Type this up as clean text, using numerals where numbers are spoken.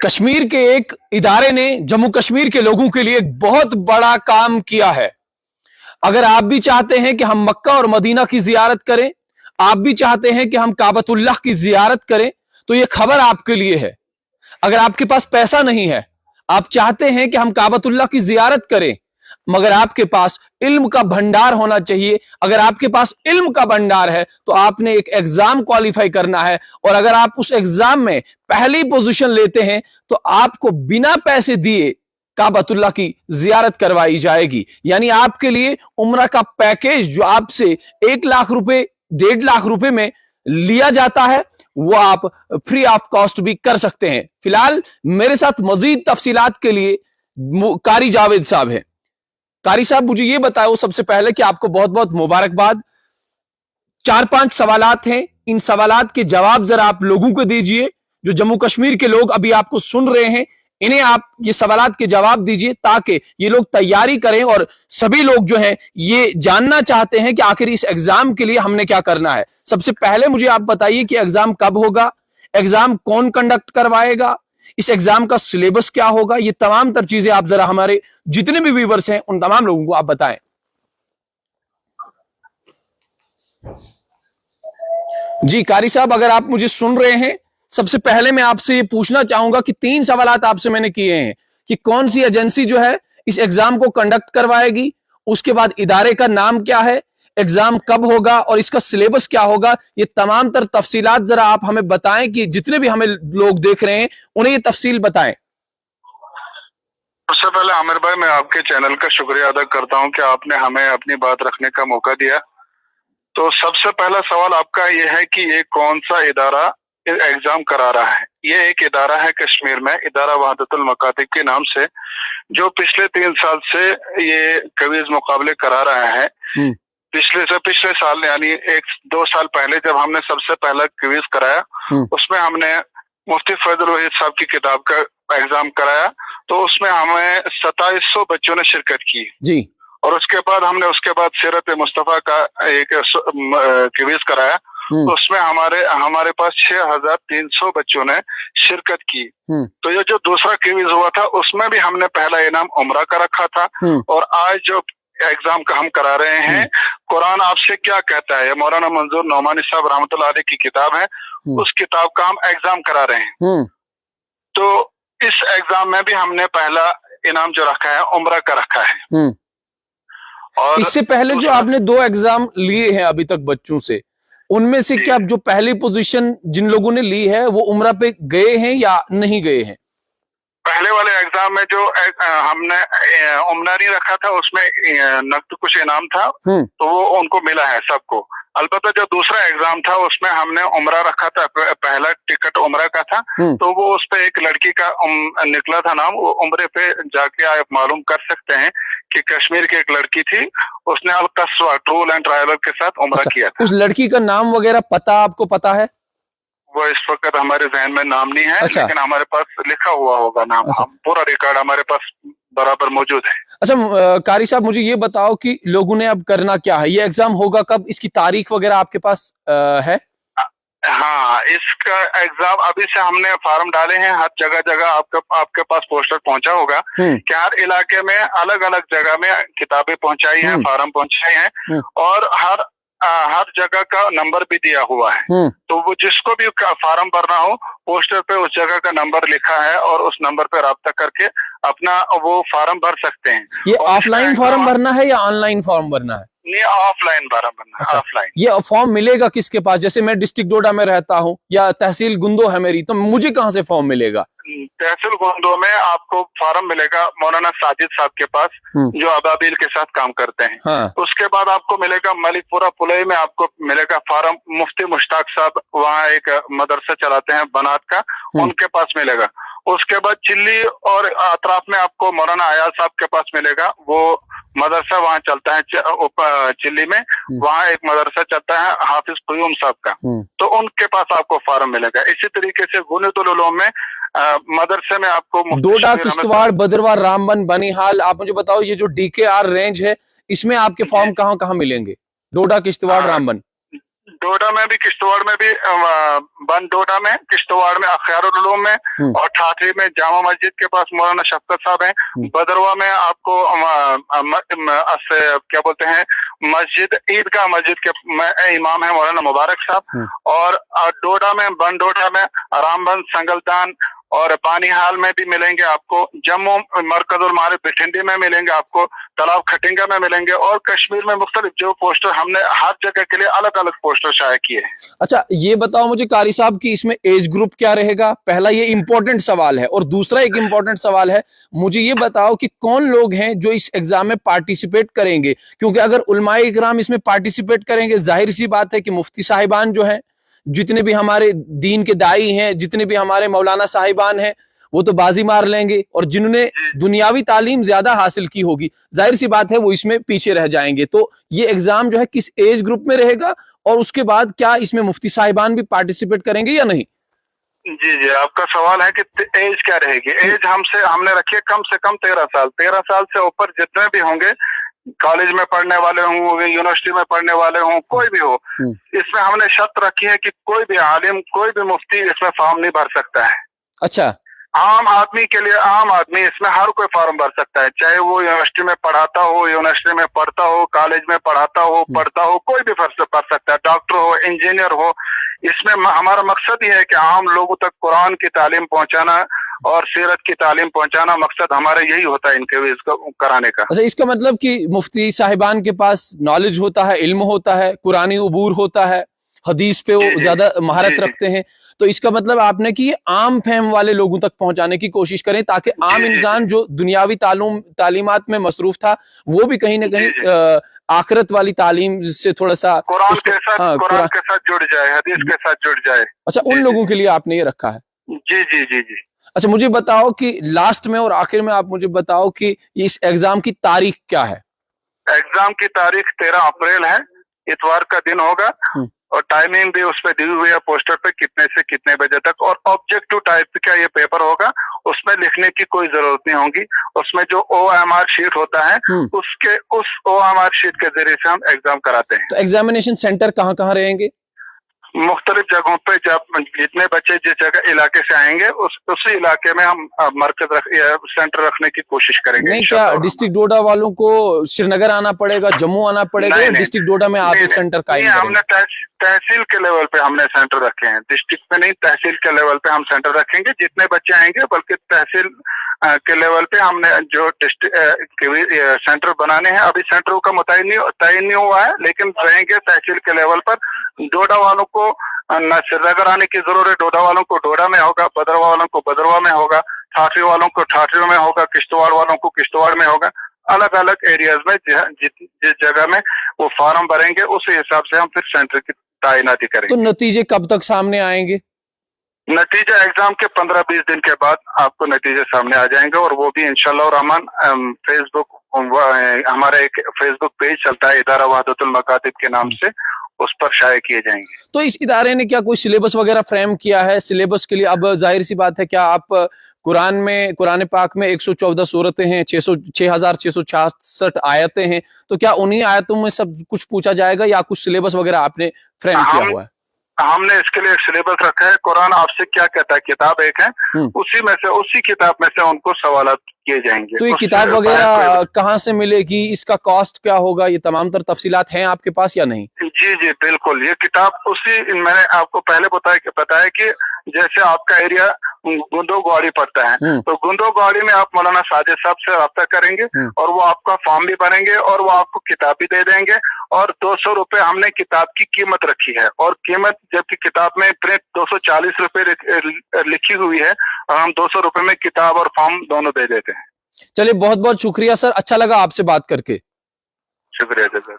कश्मीर के एक इदारे ने जम्मू कश्मीर के लोगों के लिए एक बहुत बड़ा काम किया है। अगर आप भी चाहते हैं कि हम मक्का और मदीना की जियारत करें, आप भी चाहते हैं कि हम काबतुल्लाह की जियारत करें, तो यह खबर आपके लिए है। अगर आपके पास पैसा नहीं है, आप चाहते हैं कि हम काबतुल्लाह की जियारत करें, मगर आपके पास इल्म का भंडार होना चाहिए। अगर आपके पास इल्म का भंडार है तो आपने एक एग्जाम क्वालिफाई करना है, और अगर आप उस एग्जाम में पहली पोजीशन लेते हैं तो आपको बिना पैसे दिए काबतुल्लाह की जियारत करवाई जाएगी। यानी आपके लिए उम्रा का पैकेज जो आपसे 1 लाख रुपए 1.5 लाख रुपए में लिया जाता है, वो आप फ्री ऑफ कॉस्ट भी कर सकते हैं। फिलहाल मेरे साथ मजीद तफसीलात के लिए कारी जावेद साहब हैं। कारी साहब, मुझे ये बताओ सबसे पहले कि आपको बहुत बहुत मुबारकबाद। 4-5 सवालात हैं, इन सवालात के जवाब जरा आप लोगों को दीजिए। जो जम्मू कश्मीर के लोग अभी आपको सुन रहे हैं, इन्हें आप ये सवालात के जवाब दीजिए ताकि ये लोग तैयारी करें, और सभी लोग जो हैं ये जानना चाहते हैं कि आखिर इस एग्जाम के लिए हमने क्या करना है। सबसे पहले मुझे आप बताइए कि एग्जाम कब होगा, एग्जाम कौन कंडक्ट करवाएगा, इस एग्जाम का सिलेबस क्या होगा। ये तमाम तर चीजें आप जरा हमारे जितने भी व्यूअर्स हैं उन तमाम लोगों को आप बताएं। जी कारी साहब, अगर आप मुझे सुन रहे हैं, सबसे पहले मैं आपसे ये पूछना चाहूंगा कि 3 सवालात आपसे मैंने किए हैं कि कौन सी एजेंसी जो है इस एग्जाम को कंडक्ट करवाएगी, उसके बाद इदारे का नाम क्या है, एग्जाम कब होगा और इसका सिलेबस क्या होगा। ये तमाम तर तफसीलात जरा आप हमें बताएं कि जितने भी हमें लोग देख रहे हैं उन्हें ये तफसील बताएं। सबसे पहले आमिर भाई, मैं आपके चैनल का शुक्रिया अदा करता हूं कि आपने हमें अपनी बात रखने का मौका दिया। तो सबसे पहला सवाल आपका ये है कि ये कौन सा इदारा एग्जाम करा रहा है। ये एक इदारा है कश्मीर में, इदारा वहदतुल मकातिब के नाम से, जो पिछले 3 साल से ये क्विज मुकाबले करा रहा है। पिछले साल यानी 1-2 साल पहले जब हमने सबसे पहला क्विज कराया, उसमें हमने मुफ्ती फैजुल वहीद साहब की किताब का एग्जाम कराया, तो उसमें हमें 2700 बच्चों ने शिरकत की जी। और उसके बाद सीरत मुस्तफा का एक क्विज कराया, तो उसमें हमारे पास 6300 बच्चों ने शिरकत की। तो ये जो दूसरा क्विज हुआ था उसमें भी हमने पहला इनाम उम्रा का रखा था। और आज जो एग्जाम का हम करा रहे हैं, कुरान आपसे क्या कहता है, मौलाना मंजूर नौमानी साहब रहमतुल्लाह अलैह की किताब है, उस किताब का हम एग्जाम करा रहे हैं। तो इस एग्जाम में भी हमने पहला इनाम जो रखा है उम्रा का रखा है। और इससे पहले जो आपने 2 एग्जाम लिए हैं अभी तक बच्चों से, उनमें से क्या जो पहली पोजीशन जिन लोगों ने ली है वो उम्रा पे गए हैं या नहीं गए हैं? पहले वाले एग्जाम में जो हमने उम्रा नहीं रखा था उसमें नकद कुछ इनाम था, तो वो उनको मिला है सबको। अलबत्ता जो दूसरा एग्जाम था उसमें हमने उम्रा रखा था, पहला टिकट उम्रा का था, तो वो उस पे एक लड़की का निकला था नाम। वो उम्रे पे जाके आप मालूम कर सकते हैं कि कश्मीर की एक लड़की थी, उसने अल-कस्वा टूर एंड ट्रैवलर के साथ उम्रा किया था। उस लड़की का नाम वगैरह पता आपको पता है? वो इस वक्त हमारे जहन में नाम नहीं है, लेकिन हमारे पास लिखा हुआ होगा नाम। पूरा रिकॉर्ड हमारे पास बराबर मौजूद है। अच्छा कारी साहब, मुझे ये बताओ कि लोगों ने अब करना क्या है, ये एग्जाम होगा कब, इसकी तारीख वगैरह आपके पास है? हाँ, इसका एग्जाम अभी से हमने फॉर्म डाले हैं, हर जगह आपके पास पोस्टर पहुंचा होगा कि हर इलाके में अलग अलग जगह में किताबें पहुंचाई हैं, फॉर्म पहुंचाए हैं, और हर जगह का नंबर भी दिया हुआ है। तो वो जिसको भी फॉर्म भरना हो, पोस्टर पे उस जगह का नंबर लिखा है और उस नंबर पे राब्ता करके अपना वो फॉर्म भर सकते हैं। ये ऑफलाइन फॉर्म भरना है या ऑनलाइन फॉर्म भरना है? नहीं, ऑफलाइन फॉर्म भरना है। ऑफलाइन। ये फॉर्म मिलेगा किसके पास? जैसे मैं डिस्ट्रिक्ट डोडा में रहता हूँ या तहसील गुंदो है मेरी, तो मुझे कहाँ से फॉर्म मिलेगा? तहसील गुंदो में आपको फॉर्म मिलेगा मौलाना साजिद साहब के पास, जो अबाबिल के साथ काम करते हैं। हाँ। उसके बाद आपको मिलेगा मलिकपुरा पुलई में, आपको मिलेगा फॉर्म मुफ्ती मुश्ताक साहब, वहाँ एक मदरसा चलाते हैं बनात का, उनके पास मिलेगा। उसके बाद चिल्ली और अतराफ में आपको मौलाना आयाज साहब के पास मिलेगा, वो मदरसा वहाँ चलता है चिल्ली में, वहाँ एक मदरसा चलता है हाफिज क़य्यूम साहब का, तो उनके पास आपको फॉर्म मिलेगा। इसी तरीके से बुनियादुल उलूम में मदरसे में आपको डोडा, किश्तवाड़, बदरवार, रामबन, बनिहाल, आप मुझे बताओ ये जो DKR रेंज है इसमें आपके फॉर्म कहाँ कहाँ मिलेंगे? डोडा, किश्तवाड़, रामबन। डोडा में भी, किश्तवाड़ में भी, बंद डोडा में, किश्तवाड़ में अख्यारुल उलूम में, और ठाठरी में जामा मस्जिद के पास मौलाना शफकत साहब हैं। बदरवा में आपको क्या बोलते हैं, मस्जिद ईदगाह मस्जिद के इमाम है मौलाना मुबारक साहब। और डोडा में, बंद डोडा में, रामबंद, संगलदान और बानीहाल में भी मिलेंगे आपको। जम्मू मरकजुल मारिफ बिठिंडी में मिलेंगे आपको, तालाब खटिंगा में मिलेंगे, और कश्मीर में मुख्तलिफ जो पोस्टर हमने हर जगह के लिए अलग अलग पोस्टर शाया किए हैं। अच्छा, ये बताओ मुझे कारी साहब कि इसमें एज ग्रुप क्या रहेगा? पहला ये इंपॉर्टेंट सवाल है। और दूसरा एक इंपॉर्टेंट सवाल है, मुझे ये बताओ कि कौन लोग हैं जो इस एग्जाम में पार्टिसिपेट करेंगे? क्योंकि अगर उलमाए इकराम इसमें पार्टिसिपेट करेंगे, जाहिर सी बात है कि मुफ्ती साहिबान जो हैं, जितने भी हमारे दीन के दाई हैं, जितने भी हमारे मौलाना साहिबान हैं, वो तो बाजी मार लेंगे। और जिन्होंने दुनियावी तालीम ज्यादा हासिल की होगी, जाहिर सी बात है वो इसमें पीछे रह जाएंगे। तो ये एग्जाम जो है किस एज ग्रुप में रहेगा, और उसके बाद क्या इसमें मुफ्ती साहिबान भी पार्टिसिपेट करेंगे या नहीं? जी जी, आपका सवाल है कि एज क्या रहेगी। एज हमने रखी है कम से कम 13 साल। 13 साल से ऊपर जितने भी होंगे, कॉलेज में पढ़ने वाले हों, यूनिवर्सिटी में पढ़ने वाले हों, कोई भी हो, इसमें हमने शर्त रखी है कि कोई भी आलिम, कोई भी मुफ्ती इसमें फॉर्म नहीं भर सकता है। अच्छा, आम आदमी के लिए, आम आदमी इसमें हर कोई फॉर्म भर सकता है, चाहे वो यूनिवर्सिटी में पढ़ाता हो, यूनिवर्सिटी में पढ़ता हो, कॉलेज में पढ़ाता हो, पढ़ता हो, कोई भी भर सकता है, डॉक्टर हो, इंजीनियर हो। इसमें हमारा मकसद ये है कि आम लोगों तक कुरान की तालीम पहुंचाना और सीरत की तालीम पहुंचाना, मकसद हमारा यही होता है इनके इसको कराने का। अच्छा, इसका मतलब कि मुफ्ती साहिबान के पास नॉलेज होता है, इल्म होता है, कुरानी उबूर होता है, हदीस पे वो ज्यादा महारत रखते हैं। तो इसका मतलब आपने कि आम फहम वाले लोगों तक पहुंचाने की कोशिश करें, ताकि आम इंसान जो दुनियावी तालीमात में मसरूफ था, वो भी कहीं ना कहीं आखिरत वाली तालीम से थोड़ा सा कुरान के साथ जुड़ जाए, हदीस के साथ जुड़ जाए। अच्छा, उन लोगों के लिए आपने ये रखा है? जी जी जी जी। अच्छा, मुझे बताओ कि लास्ट में और आखिर में आप मुझे बताओ कि इस एग्जाम की तारीख क्या है? एग्जाम की तारीख 13 अप्रैल है, इतवार का दिन होगा। और टाइमिंग भी उस पर दी हुई है पोस्टर पे, कितने से कितने बजे तक। और ऑब्जेक्टिव टाइप का ये पेपर होगा, उसमें लिखने की कोई जरूरत नहीं होगी। उसमें जो OMR शीट होता है, उस OMR शीट के जरिए से हम एग्जाम कराते हैं। तो एग्जामिनेशन सेंटर कहाँ कहाँ रहेंगे? मुख्तलिफ जगहों पे, जब जितने बच्चे जिस जगह इलाके से आएंगे, उसी इलाके में हम सेंटर रखने की कोशिश करेंगे। नहीं, क्या डिस्ट्रिक्ट डोडा वालों को श्रीनगर आना पड़ेगा, जम्मू आना पड़ेगा, या डिस्ट्रिक्ट डोडा में आप एक सेंटर कायम करेंगे? हमने तहसील के लेवल पे हमने सेंटर रखे हैं, डिस्ट्रिक्ट पे नहीं, तहसील के लेवल पे हम सेंटर रखेंगे। जितने बच्चे आएंगे, बल्कि तहसील के लेवल पे हमने जो सेंटर बनाने हैं, अभी सेंटरों का तय नहीं हुआ है, लेकिन रहेंगे तहसील के लेवल पर। डोडा वालों को न श्रीनगर आने की जरूरत है, डोडा वालों को डोडा में होगा, बदरवा वालों को बदरवा में होगा, ठाठरी वालों को ठाठरी में होगा, किश्तवाड़ वालों को किश्तवाड़ में होगा। अलग अलग एरियाज में जिस जगह में वो फॉर्म भरेंगे, उस हिसाब से हम फिर सेंटर की तैनाती करेंगे। तो नतीजे कब तक सामने आएंगे? नतीजा एग्जाम के 15-20 दिन के बाद आपको नतीजे सामने आ जाएंगे। और वो भी इंशाल्लाह रहमान फेसबुक, हमारा एक फेसबुक पेज चलता है इदारा वहदतुल मकातिब के नाम से, उस पर शाये किए जाएंगे। तो इस इदारे ने क्या कोई सिलेबस वगैरह फ्रेम किया है? सिलेबस के लिए अब जाहिर सी बात है, क्या आप कुरान पाक में 114 सूरतें हैं, 6666 आयतें हैं, तो क्या उन्हीं आयतों में सब कुछ पूछा जाएगा, या कुछ सिलेबस वगैरह आपने फ्रेम किया हुआ है? हमने इसके लिए एक सिलेबस रखा है। कुरान आपसे क्या कहता है, किताब एक है, उसी किताब में से उनको सवाल किए जाएंगे। तो ये किताब वगैरह कहाँ से मिलेगी, इसका कॉस्ट क्या होगा, ये तमाम तर तफसीलात हैं आपके पास या नहीं? जी जी बिल्कुल, ये किताब मैंने आपको पहले बताया कि जैसे आपका एरिया गुंदोगवाड़ी पड़ता है, तो गुंदोगवाड़ी में आप मौलाना साजिद साहब से रब्ता करेंगे, और वो आपका फॉर्म भी भरेंगे, और वो आपको किताब भी दे देंगे। और 200 रुपए हमने किताब की कीमत रखी है, और कीमत जबकि किताब में प्रिंट 240 रुपए लिखी हुई है, और हम 200 रुपए में किताब और फॉर्म दोनों दे देते हैं। चलिए, बहुत बहुत शुक्रिया सर, अच्छा लगा आपसे बात करके। शुक्रिया सर।